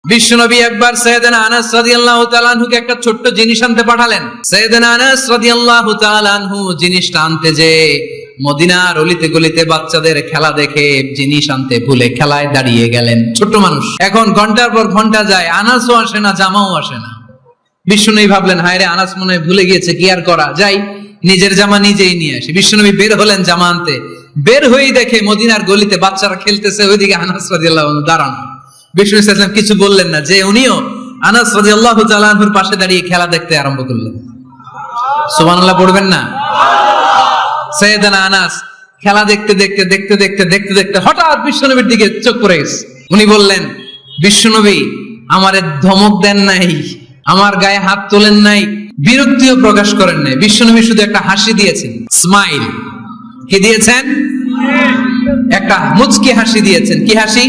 বিশ্বনবী একবার সাইয়েদনা আনাস রাদিয়াল্লাহু তাআলা আনহুকে একটা ছোট্ট জিনিস আনতে পাঠালেন। সাইয়েদনা আনাস রাদিয়াল্লাহু তাআলা আনহু জিনিসটা আনতে যে মদিনার অলিতে গলিতে বাচ্চাদের খেলা দেখে জিনিস আনতে ভুলে খেলায় দাঁড়িয়ে গেলেন। ছোট্ট মানুষ, এখন ঘন্টার পর ঘন্টা যায়, আনাসও আসে না, জামাও আসে না। বিশ্বনবী ভাবলেন, হায় রে, আনাস মনে হয় ভুলে গিয়েছে, কি আর করা যায়, নিজের জামা নিজেই নিয়ে আসি। বিশ্বনবী বের হলেন জামা আনতে, বের হয়েই দেখে মদিনার গলিতে বাচ্চারা খেলতেছে, ওইদিকে আনাস রাদিয়াল্লাহু আনহু দাঁড়ানো। বিষ্ণু সাল্লাল্লাহু কিছু বললেন না, যে উনিও আনাস রাদিয়াল্লাহু তাআলা আনহুর পাশে দাঁড়িয়ে খেলা দেখতে আরম্ভ করলেন। সুবহানাল্লাহ পড়বেন না? সাইয়েদনা আনাস খেলা দেখতে দেখতে দেখতে দেখতে দেখতে দেখতে হঠাৎ বিশ্বনবীর দিকে চোখ পড়ে গেছে। উনি বললেন, বিশ্বনবী আমারে ধমক দেন নাই, আমার গায়ে হাত তোলেন নাই, বিরক্তিও প্রকাশ করেন নাই। বিশ্বনবী শুধু একটা হাসি দিয়েছেন, স্মাইল। কি দিয়েছেন? একটা মুচকি হাসি দিয়েছেন। কি হাসি?